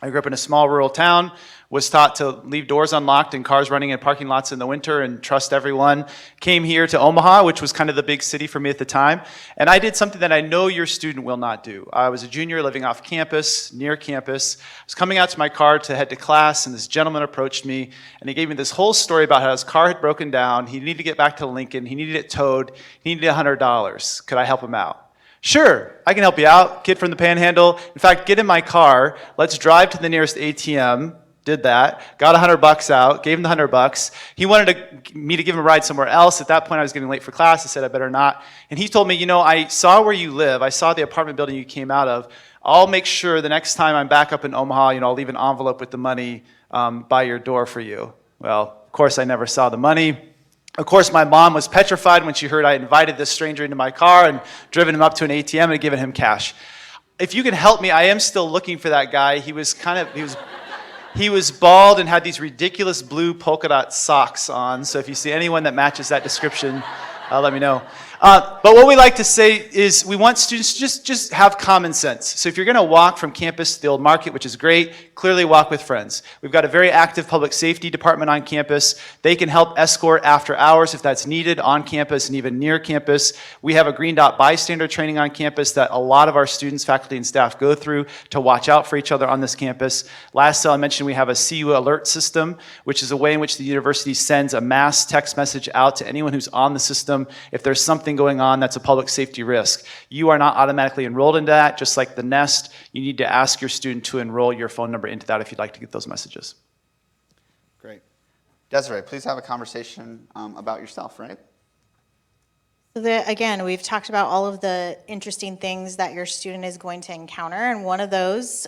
I grew up in a small rural town, was taught to leave doors unlocked and cars running in parking lots in the winter and trust everyone. Came here to Omaha, which was kind of the big city for me at the time, and I did something that I know your student will not do. I was a junior living off campus, near campus. I was coming out to my car to head to class, and this gentleman approached me, and he gave me this whole story about how his car had broken down, he needed to get back to Lincoln, he needed it towed, he needed $100. Could I help him out? Sure, I can help you out, kid from the Panhandle. In fact, get in my car, let's drive to the nearest ATM. Did that, got $100 out, gave him the $100. He wanted me to give him a ride somewhere else. At that point, I was getting late for class. I said, I better not. And he told me, you know, I saw where you live. I saw the apartment building you came out of. I'll make sure the next time I'm back up in Omaha, you know, I'll leave an envelope with the money by your door for you. Well, of course, I never saw the money. Of course, my mom was petrified when she heard I invited this stranger into my car and driven him up to an ATM and given him cash. If you can help me, I am still looking for that guy. He was bald and had these ridiculous blue polka dot socks on. So if you see anyone that matches that description, let me know. But what we like to say is we want students to just have common sense. So if you're going to walk from campus to the old market, which is great, clearly walk with friends. We've got a very active public safety department on campus. They can help escort after hours if that's needed on campus and even near campus. We have a green dot bystander training on campus that a lot of our students, faculty, and staff go through to watch out for each other on this campus. Last I mentioned we have a CU alert system, which is a way in which the university sends a mass text message out to anyone who's on the system if there's something going on that's a public safety risk. You are not automatically enrolled into that, just like the Nest. You need to ask your student to enroll your phone number into that if you'd like to get those messages. Great. Desiree, please have a conversation about yourself, right? So again, we've talked about all of the interesting things that your student is going to encounter, and one of those,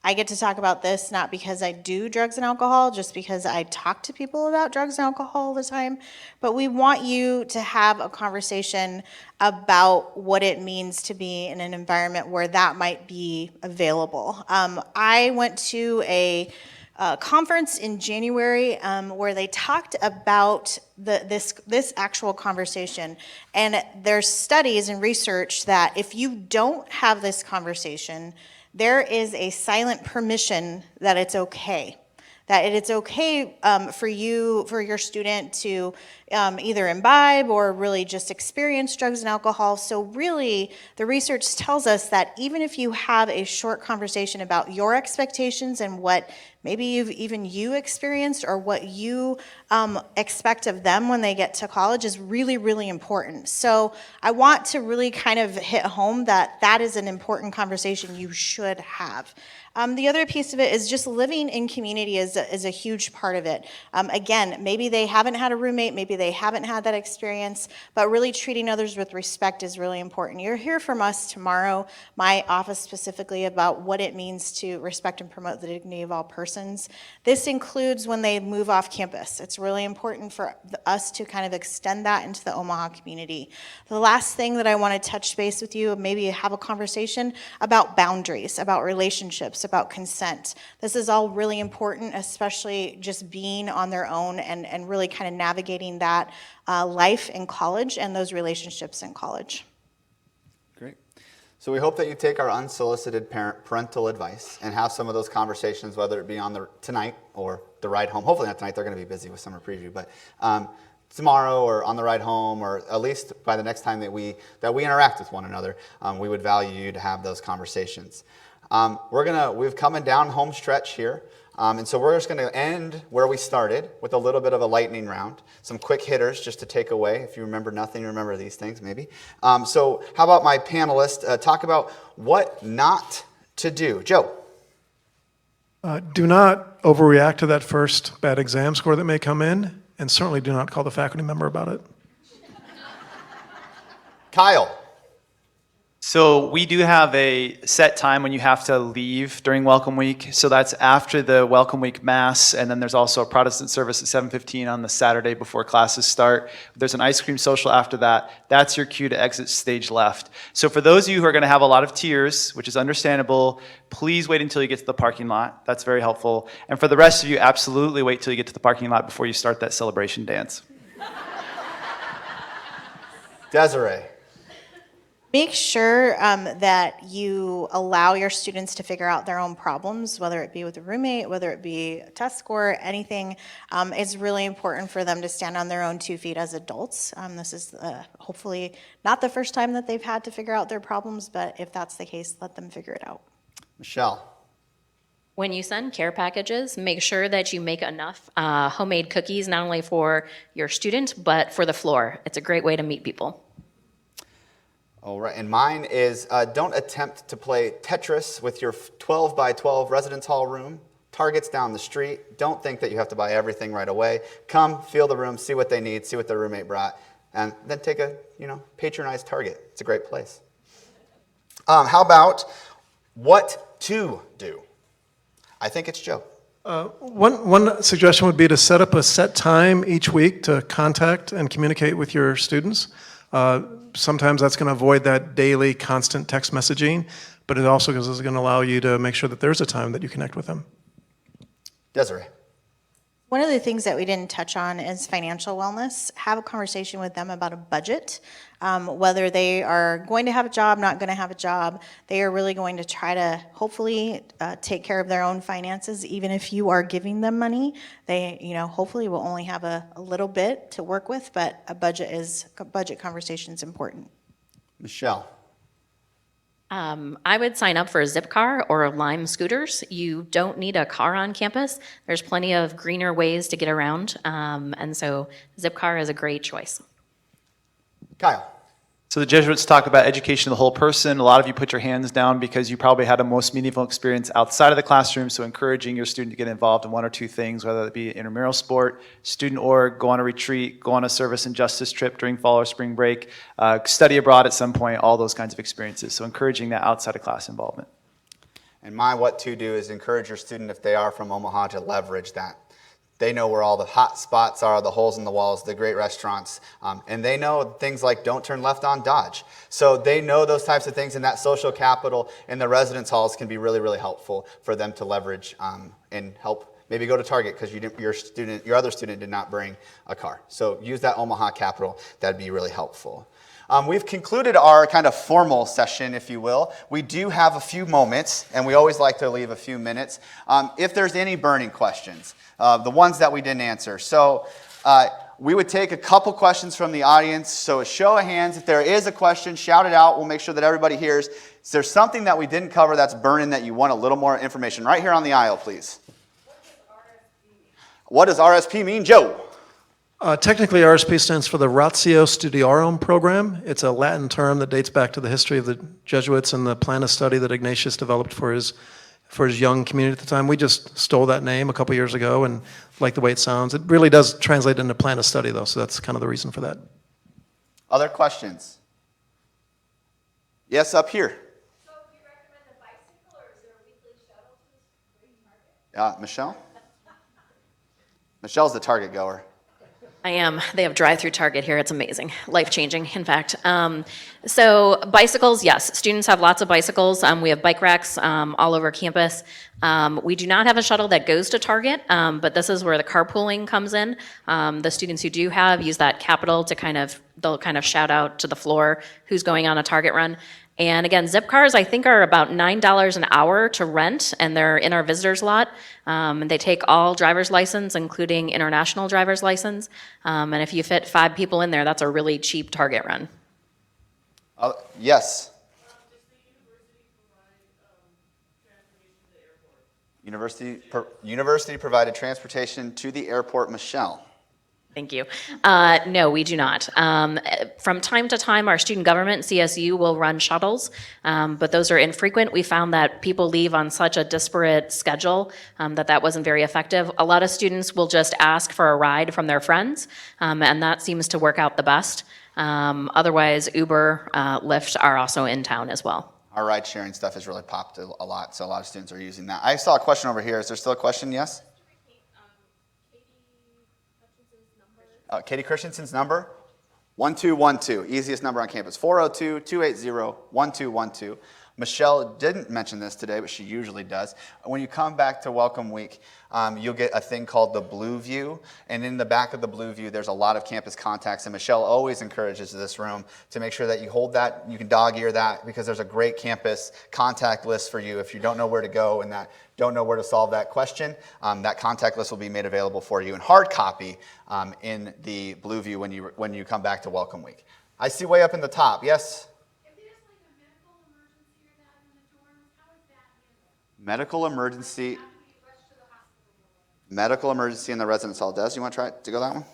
I get to talk about this not because I do drugs and alcohol, just because I talk to people about drugs and alcohol all the time, but we want you to have a conversation about what it means to be in an environment where that might be available. I went to a conference in January where they talked about this actual conversation, and there's studies and research that if you don't have this conversation, there is a silent permission that it's okay. That it's okay for your student to either imbibe or really just experience drugs and alcohol. So really, the research tells us that even if you have a short conversation about your expectations and what maybe you experienced or what you expect of them when they get to college is really, really important. So I want to really kind of hit home that that is an important conversation you should have. The other piece of it is just living in community is a huge part of it. Again, maybe they haven't had a roommate, maybe they haven't had that experience, but really treating others with respect is really important. You'll hear from us tomorrow, my office specifically, about what it means to respect and promote the dignity of all persons. This includes when they move off campus. It's really important for us to kind of extend that into the Omaha community. The last thing that I want to touch base with you, maybe have a conversation about boundaries, about relationships, about consent. This is all really important, especially just being on their own and really kind of navigating that life in college and those relationships in college. Great. So we hope that you take our unsolicited parental advice and have some of those conversations, whether it be on tonight or the ride home. Hopefully not tonight, they're going to be busy with summer preview, but tomorrow or on the ride home, or at least by the next time that we interact with one another, we would value you to have those conversations. We've come down home stretch here, and so we're just going to end where we started with a little bit of a lightning round, some quick hitters just to take away. If you remember nothing, you remember these things maybe. So how about my panelists talk about what not to do? Joe. Do not overreact to that first bad exam score that may come in. and certainly do not call the faculty member about it. Kyle. So we do have a set time when you have to leave during Welcome Week. So that's after the Welcome Week Mass, and then there's also a Protestant service at 7:15 on the Saturday before classes start. There's an ice cream social after that. That's your cue to exit stage left. So for those of you who are going to have a lot of tears, which is understandable, please wait until you get to the parking lot. That's very helpful. And for the rest of you, absolutely wait till you get to the parking lot before you start that celebration dance. Desiree. Make sure that you allow your students to figure out their own problems, whether it be with a roommate, whether it be a test score, anything. It's really important for them to stand on their own 2 feet as adults. This is hopefully not the first time that they've had to figure out their problems, but if that's the case, let them figure it out. Michelle. When you send care packages, make sure that you make enough homemade cookies, not only for your student, but for the floor. It's a great way to meet people. All right, and mine is don't attempt to play Tetris with your 12 by 12 residence hall room. Target's down the street. Don't think that you have to buy everything right away. Come, feel the room, see what they need, see what their roommate brought, and then take a, patronize Target. It's a great place. How about what to do? I think it's Joe. One suggestion would be to set up a set time each week to contact and communicate with your students. Sometimes that's going to avoid that daily constant text messaging, but it also is going to allow you to make sure that there's a time that you connect with them. Desiree. One of the things that we didn't touch on is financial wellness. Have a conversation with them about a budget, whether they are going to have a job, not going to have a job. They are really going to try to hopefully take care of their own finances. Even if you are giving them money, they hopefully will only have a little bit to work with, but a budget conversation is important. Michelle. I would sign up for a Zipcar or Lime scooters. You don't need a car on campus. There's plenty of greener ways to get around, and so Zipcar is a great choice. Kyle. So the Jesuits talk about education of the whole person. A lot of you put your hands down because you probably had a most meaningful experience outside of the classroom, so encouraging your student to get involved in 1 or 2 things, whether it be intramural sport, student org, go on a retreat, go on a service and justice trip during fall or spring break, study abroad at some point, all those kinds of experiences. So encouraging that outside of class involvement. And my what to do is encourage your student, if they are from Omaha, to leverage that. They know where all the hot spots are, the holes in the walls, the great restaurants, and they know things like don't turn left on Dodge. So they know those types of things, and that social capital in the residence halls can be really, really helpful for them to leverage and help maybe go to Target because your other student did not bring a car. So use that Omaha capital. That'd be really helpful. We've concluded our kind of formal session, if you will. We do have a few moments, and we always like to leave a few minutes. If there's any burning questions, the ones that we didn't answer. So we would take a couple questions from the audience. So a show of hands, if there is a question, shout it out. We'll make sure that everybody hears. Is there something that we didn't cover that's burning that you want a little more information? Right here on the aisle, please. What does RSP mean, Joe? Technically, RSP stands for the Ratio Studiorum program. It's a Latin term that dates back to the history of the Jesuits and the plan of study that Ignatius developed for his young community at the time. We just stole that name a couple years ago and like the way it sounds. It really does translate into plan of study, though, so that's kind of the reason for that. Other questions? Yes, up here. So do you recommend a bicycle, or is there a weekly shuttle to the market? Michelle? Michelle's the Target goer. I am. They have drive-through Target here. It's amazing. Life-changing, in fact. So bicycles, yes. Students have lots of bicycles. We have bike racks all over campus. We do not have a shuttle that goes to Target, but this is where the carpooling comes in. The students who do have use that capital to they'll kind of shout out to the floor who's going on a Target run. And again, Zipcars, I think, are about $9 an hour to rent, and they're in our visitors lot. And they take all driver's license, including international driver's license. And if you fit 5 people in there, that's a really cheap Target run. Yes. University provided transportation to the airport. Michelle. Thank you. No, we do not. From time to time, our student government, CSU, will run shuttles, but those are infrequent. We found that people leave on such a disparate schedule that wasn't very effective. A lot of students will just ask for a ride from their friends, and that seems to work out the best. Otherwise, Uber, Lyft are also in town as well. Our ride sharing stuff has really popped a lot, so a lot of students are using that. I saw a question over here. Is there still a question? Yes? Katie Christensen's number? 1212, easiest number on campus. 402-280-1212. Michelle didn't mention this today, but she usually does. When you come back to Welcome Week, you'll get a thing called the Blue View, and in the back of the Blue View, there's a lot of campus contacts, and Michelle always encourages this room to make sure that you hold that, you can dog ear that, because there's a great campus contact list for you if you don't know where to go and don't know where to solve that question. That contact list will be made available for you in hard copy in the Blue View when you come back to Welcome Week. I see way up in the top. Yes? Medical emergency. Medical emergency in the residence hall. Des, you want to try to go that one?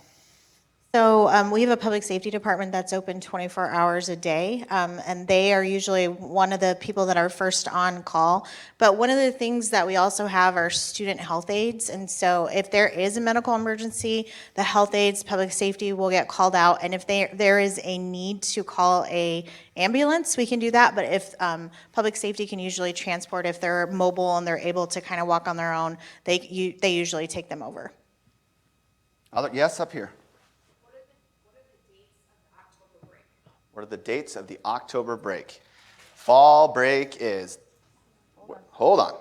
So we have a public safety department that's open 24 hours a day, and they are usually one of the people that are first on call. But one of the things that we also have are student health aides, and so if there is a medical emergency, the health aides, public safety will get called out, and if there is a need to call a ambulance, we can do that. But if public safety can usually transport, if they're mobile and they're able to kind of walk on their own, they usually take them over. Yes, up here. What are the dates of the October break? Fall break is, hold on.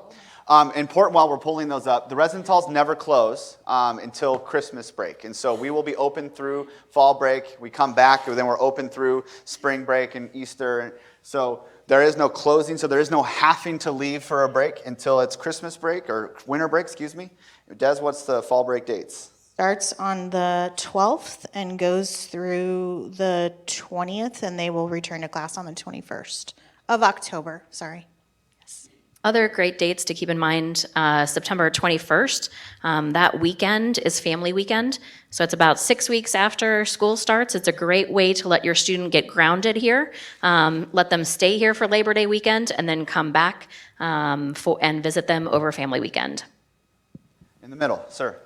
Important while we're pulling those up, the residence halls never close until Christmas break. And so we will be open through fall break. We come back, and then we're open through spring break and Easter. So there is no closing, so there is no having to leave for a break until it's Christmas break, or winter break, excuse me. Des, what's the fall break dates? Starts on the 12th and goes through the 20th, and they will return to class on the 21st of October, sorry. Other great dates to keep in mind, September 21st, that weekend is family weekend. So it's about 6 weeks after school starts. It's a great way to let your student get grounded here, let them stay here for Labor Day weekend, and then come back and visit them over family weekend. In the middle, sir.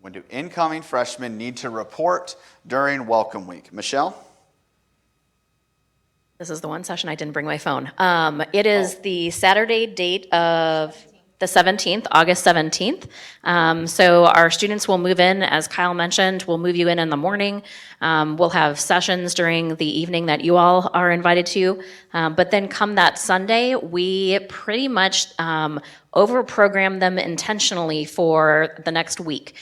When do incoming freshmen need to report during Welcome Week? Michelle? This is the one session I didn't bring my phone. It is the Saturday date of the 17th, August 17th. So our students will move in, as Kyle mentioned, we'll move you in the morning. We'll have sessions during the evening that you all are invited to. But then come that Sunday, we pretty much overprogram them intentionally for the next week.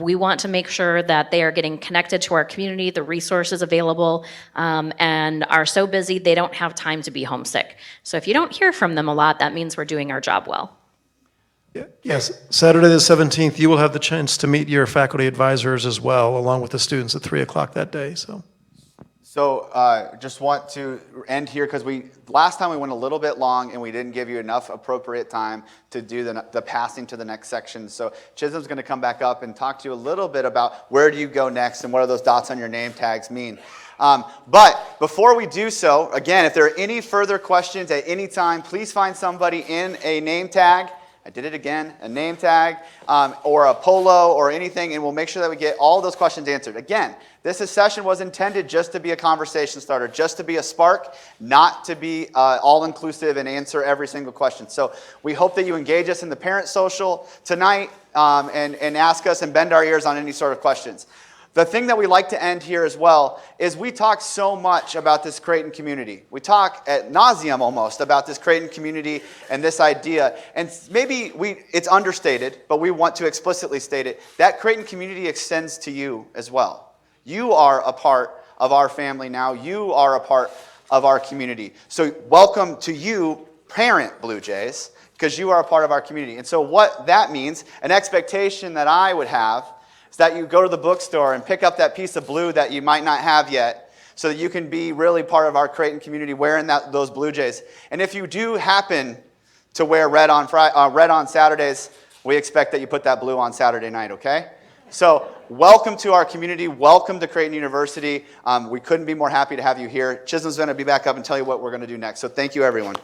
We want to make sure that they are getting connected to our community, the resources available, and are so busy they don't have time to be homesick. So if you don't hear from them a lot, that means we're doing our job well. Yes, Saturday the 17th, you will have the chance to meet your faculty advisors as well, along with the students at 3 o'clock that day. So just want to end here because last time we went a little bit long and we didn't give you enough appropriate time to do the passing to the next section. So Chisholm's going to come back up and talk to you a little bit about where do you go next and what do those dots on your name tags mean. But before we do so, again, if there are any further questions at any time, please find somebody in a name tag. I did it again, a name tag or a polo or anything, and we'll make sure that we get all those questions answered. Again, this session was intended just to be a conversation starter, just to be a spark, not to be all-inclusive and answer every single question. So we hope that you engage us in the parent social tonight and ask us and bend our ears on any sort of questions. The thing that we like to end here as well is we talk so much about this Creighton community. We talk ad nauseum almost about this Creighton community and this idea. And maybe it's understated, but we want to explicitly state it. That Creighton community extends to you as well. You are a part of our family now. You are a part of our community. So welcome to you, parent Bluejays, because you are a part of our community. And so what that means, an expectation that I would have, is that you go to the bookstore and pick up that piece of blue that you might not have yet so that you can be really part of our Creighton community wearing those Bluejays. And if you do happen to wear red on Saturdays, we expect that you put that blue on Saturday night, okay? So welcome to our community. Welcome to Creighton University. We couldn't be more happy to have you here. Chisholm's going to be back up and tell you what we're going to do next. So thank you, everyone.